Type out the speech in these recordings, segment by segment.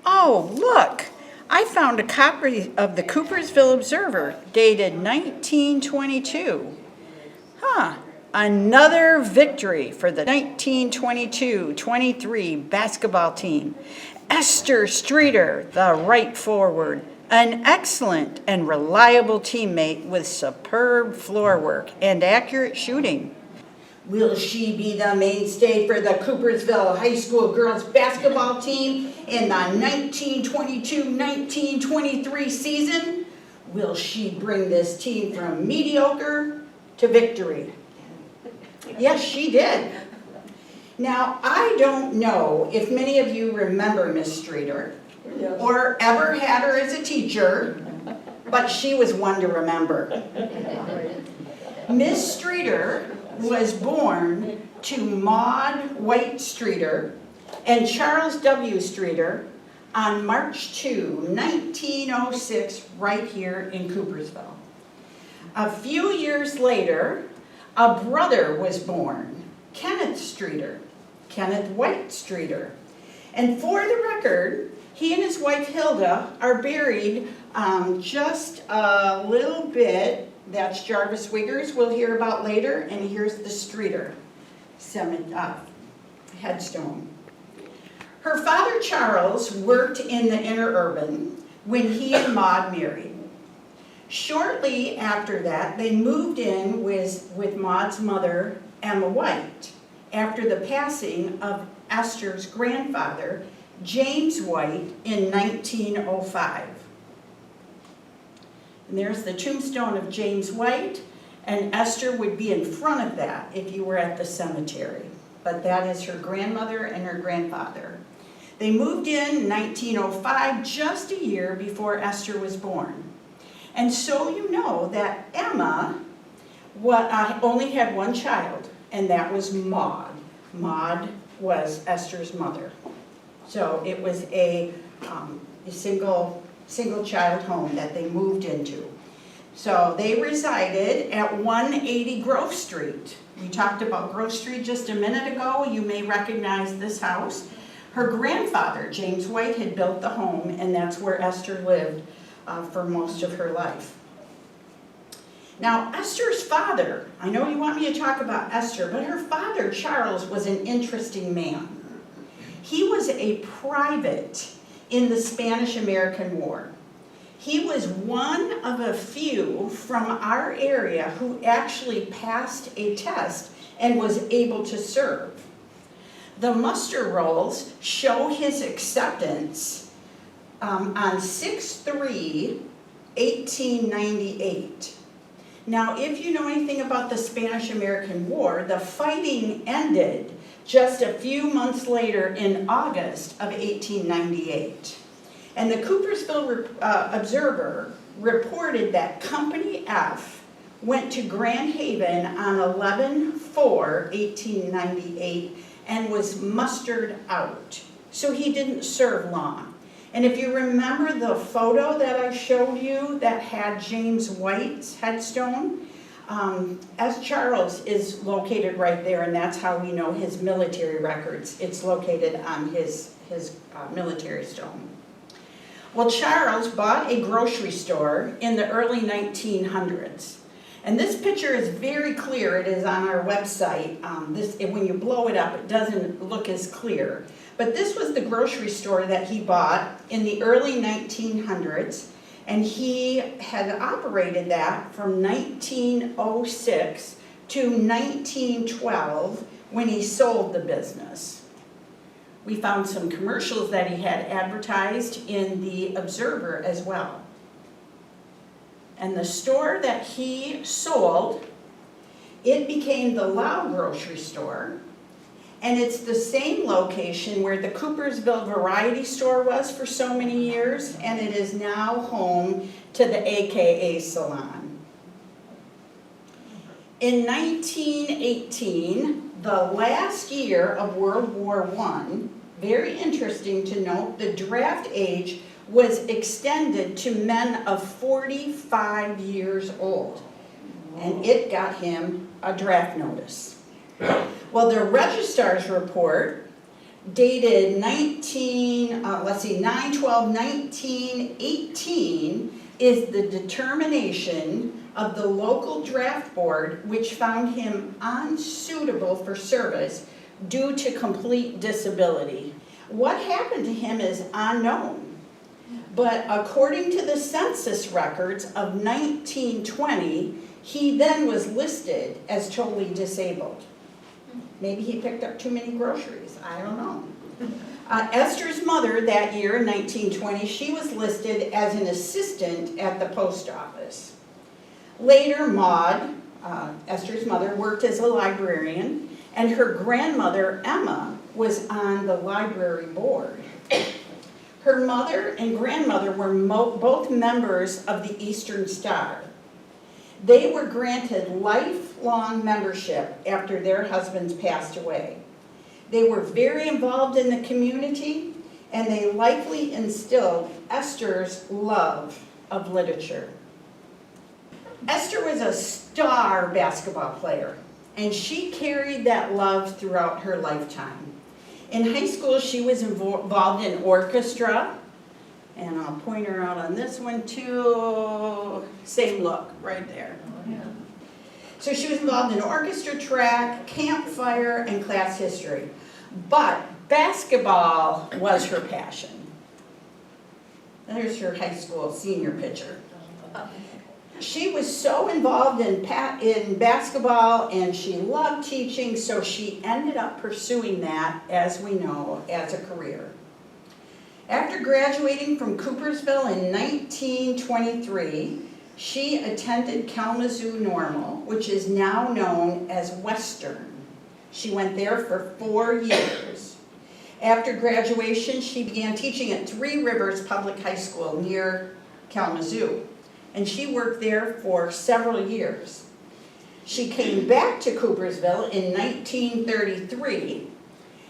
Oh, look, I found a copy of the Coopersville Observer dated 1922. Huh, another victory for the 1922-23 basketball team. Esther Streeter, the right forward, an excellent and reliable teammate with superb floor work and accurate shooting. Will she be the mainstay for the Coopersville High School girls basketball team in the 1922-1923 season? Will she bring this team from mediocre to victory? Yes, she did. Now, I don't know if many of you remember Miss Streeter or ever had her as a teacher, but she was one to remember. Miss Streeter was born to Maud White Streeter and Charles W. Streeter on March 2, 1906, right here in Coopersville. A few years later, a brother was born, Kenneth Streeter, Kenneth White Streeter. And for the record, he and his wife Hilda are buried just a little bit. That's Jarvis Wiggers, we'll hear about later, and here's the Streeter headstone. Her father Charles worked in the inner urban when he and Maud married. Shortly after that, they moved in with Maud's mother, Emma White, after the passing of Esther's grandfather, James White, in 1905. And there's the tombstone of James White, and Esther would be in front of that if you were at the cemetery. But that is her grandmother and her grandfather. They moved in 1905, just a year before Esther was born. And so you know that Emma only had one child, and that was Maud. Maud was Esther's mother. So it was a single child home that they moved into. So they resided at 180 Grove Street. We talked about Grove Street just a minute ago. You may recognize this house. Her grandfather, James White, had built the home, and that's where Esther lived for most of her life. Now, Esther's father, I know you want me to talk about Esther, but her father, Charles, was an interesting man. He was a private in the Spanish-American War. He was one of a few from our area who actually passed a test and was able to serve. The muster rolls show his acceptance on 6/3/1898. Now, if you know anything about the Spanish-American War, the fighting ended just a few months later in August of 1898. And the Coopersville Observer reported that Company F went to Grand Haven on 11/4/1898 and was mustered out. So he didn't serve long. And if you remember the photo that I showed you that had James White's headstone, as Charles is located right there, and that's how we know his military records. It's located on his military stone. Well, Charles bought a grocery store in the early 1900s. And this picture is very clear. It is on our website. When you blow it up, it doesn't look as clear. But this was the grocery store that he bought in the early 1900s. And he had operated that from 1906 to 1912 when he sold the business. We found some commercials that he had advertised in the Observer as well. And the store that he sold, it became the Lau grocery store. And it's the same location where the Coopersville Variety Store was for so many years, and it is now home to the AKA Salon. In 1918, the last year of World War I, very interesting to note, the draft age was extended to men of 45 years old, and it got him a draft notice. Well, the registrar's report dated 9/12/1918, is the determination of the local draft board which found him unsuitable for service due to complete disability. What happened to him is unknown, but according to the census records of 1920, he then was listed as totally disabled. Maybe he picked up too many groceries, I don't know. Esther's mother that year in 1920, she was listed as an assistant at the post office. Later, Maud, Esther's mother, worked as a librarian, and her grandmother, Emma, was on the library board. Her mother and grandmother were both members of the Eastern Star. They were granted lifelong membership after their husbands passed away. They were very involved in the community, and they likely instilled Esther's love of literature. Esther was a star basketball player, and she carried that love throughout her lifetime. In high school, she was involved in orchestra, and I'll point her out on this one too. Same look, right there. So she was involved in orchestra, track, campfire, and class history. But basketball was her passion. There's her high school senior picture. She was so involved in basketball, and she loved teaching, so she ended up pursuing that, as we know, as a career. After graduating from Coopersville in 1923, she attended Kalamazoo Normal, which is now known as Western. She went there for 4 years. After graduation, she began teaching at Three Rivers Public High School near Kalamazoo, and she worked there for several years. She came back to Coopersville in 1933,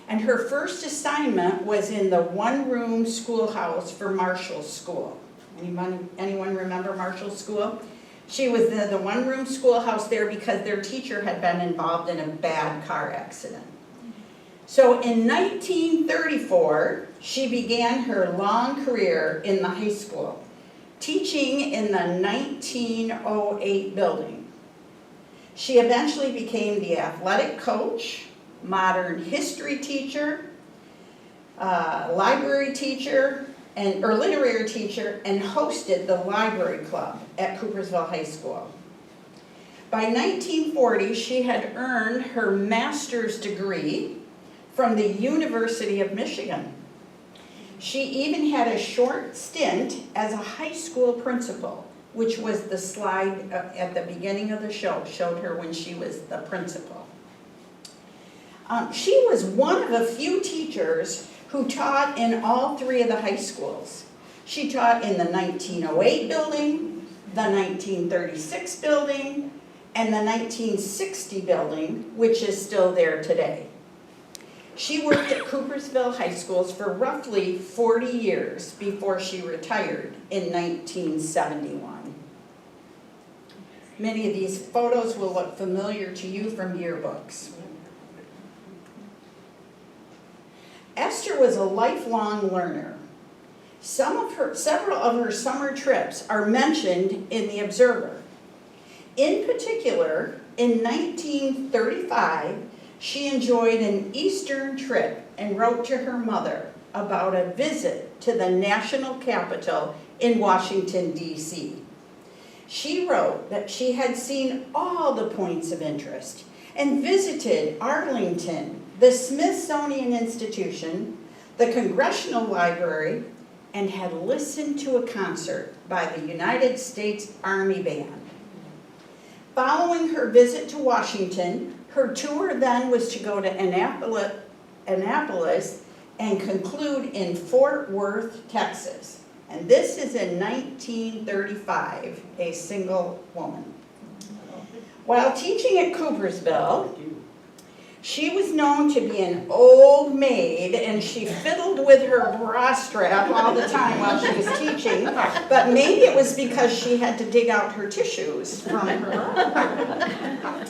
and her first assignment was in the one-room schoolhouse for Marshall School. Anyone remember Marshall School? She was the one-room schoolhouse there because their teacher had been involved in a bad car accident. So in 1934, she began her long career in the high school, teaching in the 1908 building. She eventually became the athletic coach, modern history teacher, library teacher, or literary teacher, and hosted the library club at Coopersville High School. By 1940, she had earned her master's degree from the University of Michigan. She even had a short stint as a high school principal, which was the slide at the beginning of the show, showed her when she was the principal. She was one of a few teachers who taught in all three of the high schools. She taught in the 1908 building, the 1936 building, and the 1960 building, which is still there today. She worked at Coopersville High Schools for roughly 40 years before she retired in 1971. Many of these photos will look familiar to you from yearbooks. Esther was a lifelong learner. Several of her summer trips are mentioned in the Observer. In particular, in 1935, she enjoyed an Eastern trip and wrote to her mother about a visit to the national capital in Washington, D.C. She wrote that she had seen all the points of interest and visited Arlington, the Smithsonian Institution, the Congressional Library, and had listened to a concert by the United States Army Band. Following her visit to Washington, her tour then was to go to Annapolis and conclude in Fort Worth, Texas. And this is in 1935, a single woman. While teaching at Coopersville, she was known to be an old maid, and she fiddled with her bra strap all the time while she was teaching, but maybe it was because she had to dig out her tissues from her bra.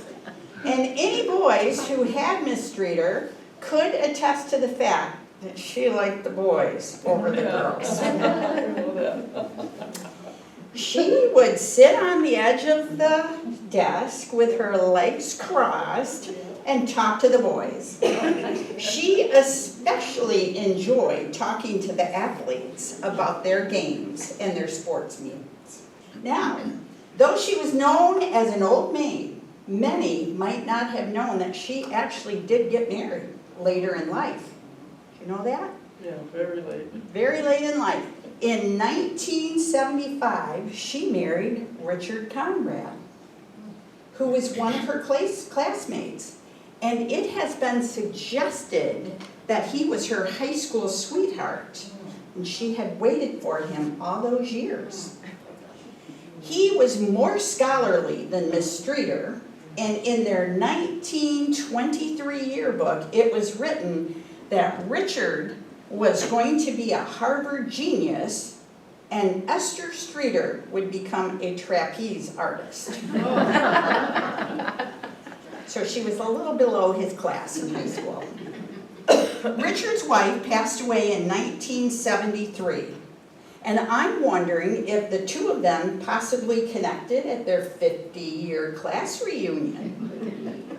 And any boys who had Miss Streeter could attest to the fact that she liked the boys over the girls. She would sit on the edge of the desk with her legs crossed and talk to the boys. She especially enjoyed talking to the athletes about their games and their sports meetings. Now, though she was known as an old maid, many might not have known that she actually did get married later in life. Do you know that? Yeah, very late. Very late in life. In 1975, she married Richard Conrad, who was one of her classmates. And it has been suggested that he was her high school sweetheart, and she had waited for him all those years. He was more scholarly than Miss Streeter, and in their 1923 yearbook, it was written that Richard was going to be a Harvard genius, and Esther Streeter would become a trapeze artist. So she was a little below his class in high school. Richard's wife passed away in 1973, and I'm wondering if the two of them possibly connected at their 50-year class reunion.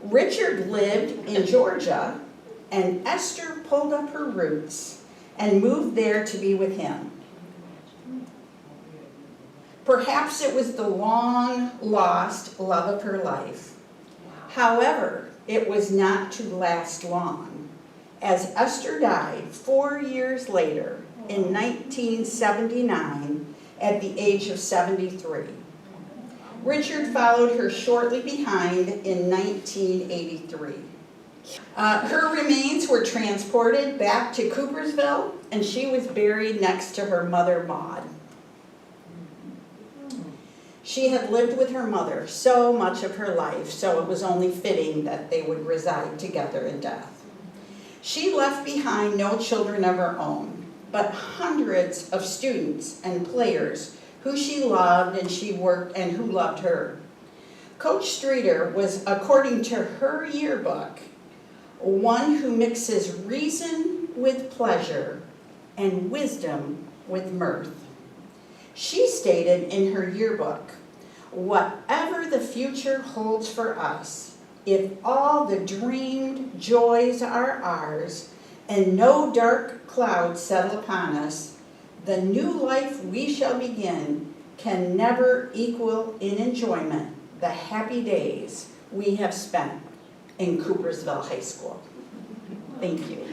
Richard lived in Georgia, and Esther pulled up her roots and moved there to be with him. Perhaps it was the long-lost love of her life. However, it was not to last long, as Esther died 4 years later in 1979 at the age of 73. Richard followed her shortly behind in 1983. Her remains were transported back to Coopersville, and she was buried next to her mother, Maud. She had lived with her mother so much of her life, so it was only fitting that they would reside together in death. She left behind no children of her own, but hundreds of students and players who she loved and she worked and who loved her. Coach Streeter was, according to her yearbook, one who mixes reason with pleasure and wisdom with mirth. She stated in her yearbook, "Whatever the future holds for us, if all the dreamed joys are ours and no dark clouds settle upon us, the new life we shall begin can never equal in enjoyment the happy days we have spent in Coopersville High School." Thank you.